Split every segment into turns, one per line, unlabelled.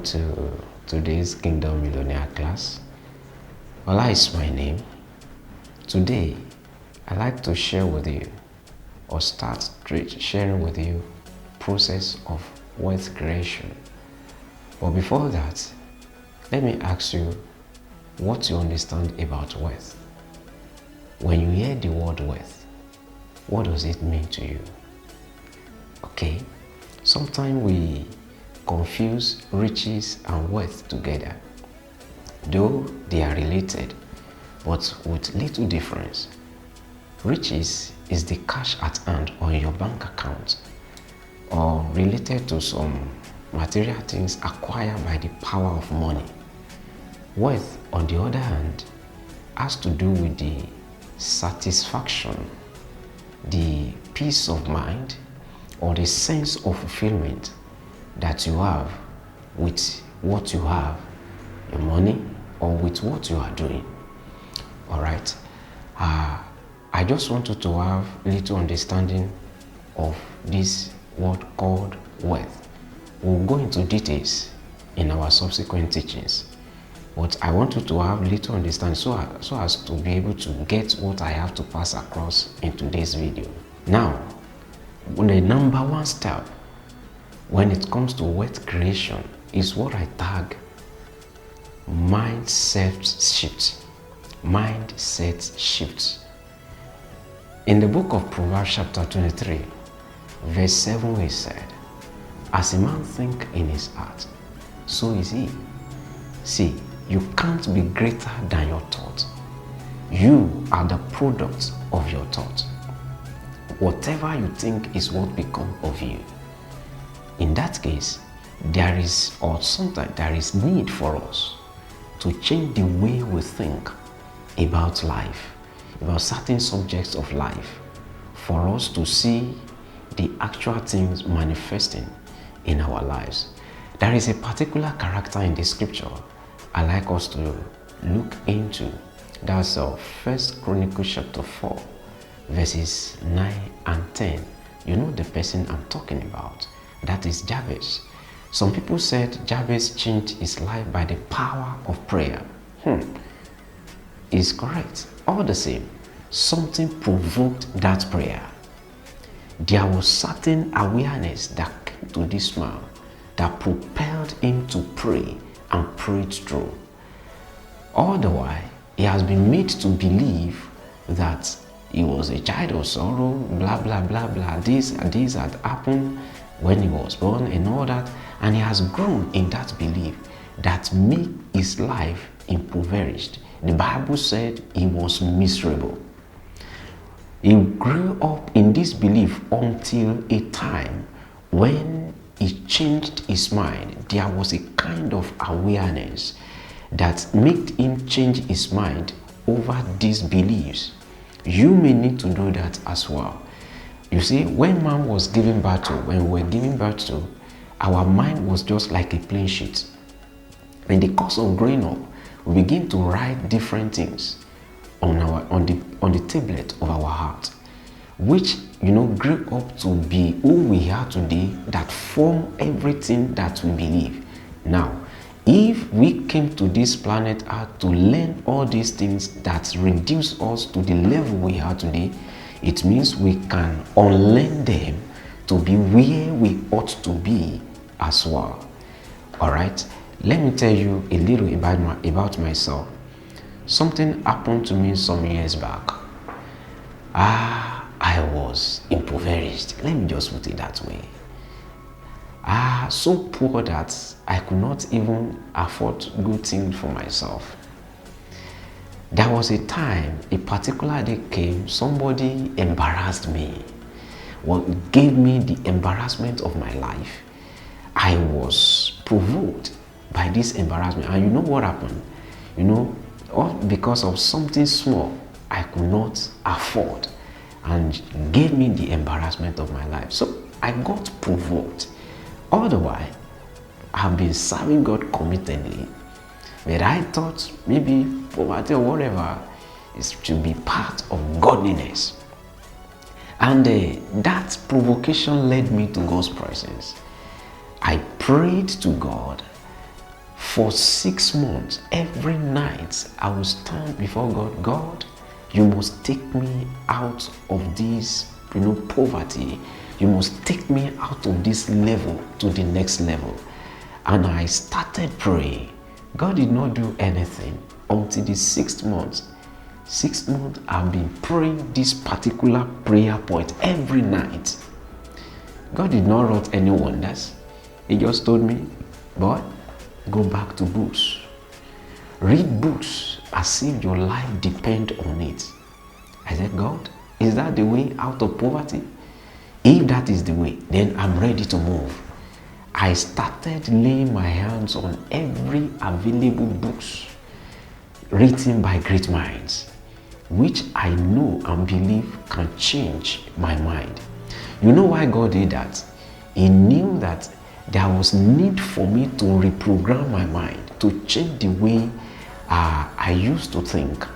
to today's Kingdom Millionaire class. Ola is my name. Today, I'd like to share with you or start sharing with you process of wealth creation. But before that, let me ask you what you understand about wealth. When you hear the word wealth, what does it mean to you? Okay, sometimes we confuse riches and wealth together, though they are related, but with little difference. Riches is the cash at hand on your bank account or related to some material things acquired by the power of money. Wealth, on the other hand, has to do with the satisfaction, the peace of mind, or the sense of fulfillment that you have with what you have, your money, or with what you are doing. All right. I just want you to have a little understanding of this word called wealth. We'll go into details in our subsequent teachings, but I want you to have little understanding so as to be able to get what I have to pass across in today's video. Now, the number one step when it comes to wealth creation is what I tag mindset shift. Mindset shift. In the book of Proverbs chapter 23, verse 7, we said, "As a man think in his heart, so is he." See, you can't be greater than your thought. You are the product of your thought. Whatever you think is what becomes of you. In that case, sometimes there is need for us to change the way we think about life, about certain subjects of life, for us to see the actual things manifesting in our lives. There is a particular character in the scripture I like us to look into. That's 1 Chronicles chapter 4, verses 9 and 10. You know the person I'm talking about. That is Jabez. Some people said Jabez changed his life by the power of prayer. Is correct. All the same, something provoked that prayer. There was certain awareness that came to this man that propelled him to pray and pray it through. All the while, he has been made to believe that he was a child of sorrow, blah, blah, blah, blah. This had happened when he was born and all that. And he has grown in that belief that made his life impoverished. The Bible said he was miserable. He grew up in this belief until a time when he changed his mind. There was a kind of awareness that made him change his mind over these beliefs. You may need to do that as well. You see, when man was giving birth to, when we were giving birth to, our mind was just like a plain sheet. In the course of growing up, we begin to write different things on the tablet of our heart, which grew up to be who we are today, that form everything that we believe. Now, if we came to this planet Earth to learn all these things that reduce us to the level we are today, it means we can unlearn them to be where we ought to be as well. All right, let me tell you a little about myself. Something happened to me some years back. I was impoverished. Let me just put it that way. So poor that I could not even afford good things for myself. There was a time, a particular day came, somebody embarrassed me. Gave me the embarrassment of my life. I was provoked by this embarrassment. And you know what happened? All because of something small I could not afford, and gave me the embarrassment of my life. So I got provoked. All the while, I've been serving God committedly, but I thought maybe poverty or whatever is to be part of godliness. And that provocation led me to God's presence. I prayed to God For 6 months, every night I will stand before God. God, you must take me out of this, poverty. You must take me out of this level to the next level. And I started praying. God did not do anything until the 6th month. 6 months, I've been praying this particular prayer point every night. God did not write any wonders. He just told me, boy, go back to books. Read books as if your life depends on it. I said, God, is that the way out of poverty? If that is the way, then I'm ready to move. I started laying my hands on every available books written by great minds, which I know and believe can change my mind. You know why God did that? He knew that there was need for me to reprogram my mind, to change the way I used to think.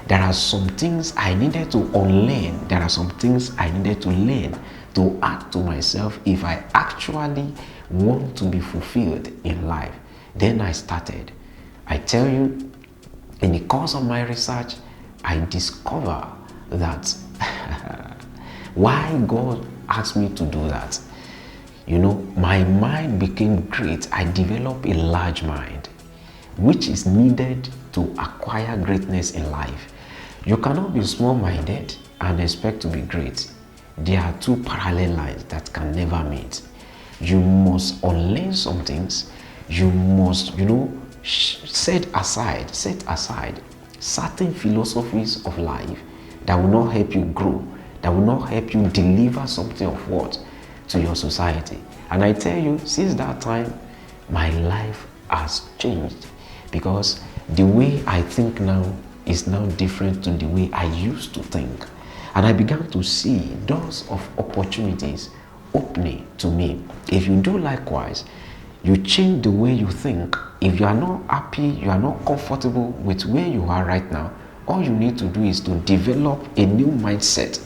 There are some things I needed to unlearn. There are some things I needed to learn to add to myself if I actually want to be fulfilled in life. Then I started. I tell you, in the course of my research, I discover that why God asked me to do that. My mind became great. I developed a large mind, which is needed to acquire greatness in life. You cannot be small-minded and expect to be great. There are two parallel lines that can never meet. You must unlearn some things. You must, set aside certain philosophies of life that will not help you grow, that will not help you deliver something of worth to your society. And I tell you, since that time, my life has changed, because the way I think now is now different to the way I used to think. And I began to see doors of opportunities opening to me. If you do likewise, you change the way you think. If you are not happy, you are not comfortable with where you are right now, all you need to do is to develop a new mindset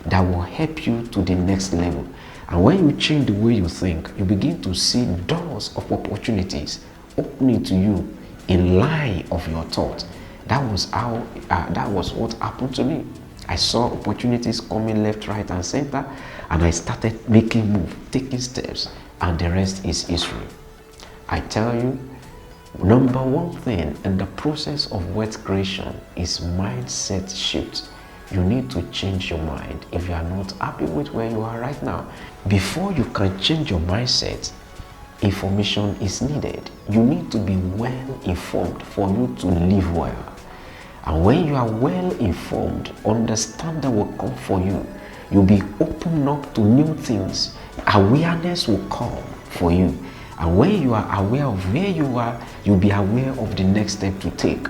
that will help you to the next level. And when you change the way you think, you begin to see doors of opportunities opening to you in line of your thought. That was what happened to me. I saw opportunities coming left, right, and center, and I started making moves, taking steps, and the rest is history. I tell you, number one thing in the process of wealth creation is mindset shift. You need to change your mind if you are not happy with where you are right now. Before you can change your mindset, information is needed. You need to be well informed for you to live well. And when you are well informed, understanding will come for you. You'll be open up to new things. Awareness will come for you. And when you are aware of where you are, you'll be aware of the next step to take.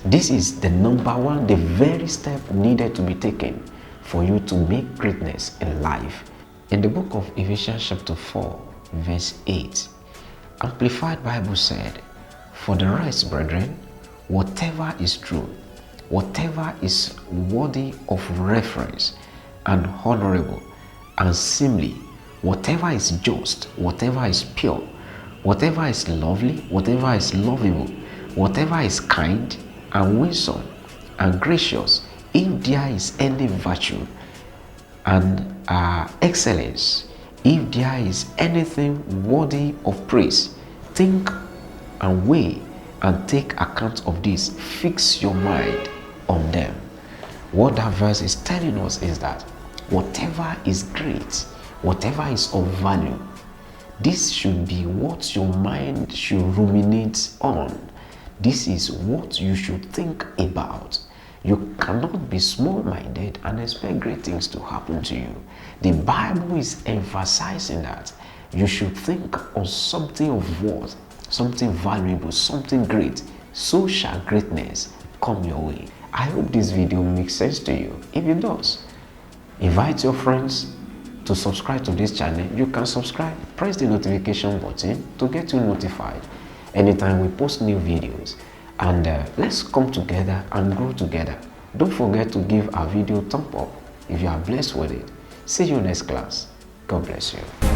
This is the number one, the very step needed to be taken for you to make greatness in life. In the book of Ephesians chapter 4, verse 8, Amplified Bible said, "For the rest, brethren, whatever is true, whatever is worthy of reference and honorable and seemly, whatever is just, whatever is pure, whatever is lovely, whatever is lovable, whatever is kind and winsome and gracious, if there is any virtue and excellence, if there is anything worthy of praise, think and weigh and take account of this. Fix your mind on them." What that verse is telling us is that whatever is great, whatever is of value, this should be what your mind should ruminate on. This is what you should think about. You cannot be small-minded and expect great things to happen to you. The Bible is emphasizing that you should think on something of worth, something valuable, something great. So shall greatness come your way. I hope this video makes sense to you. If it does, invite your friends to subscribe to this channel. You can subscribe, press the notification button to get you notified anytime we post new videos. And let's come together and grow together. Don't forget to give our video a thumb up if you are blessed with it. See you next class. God bless you.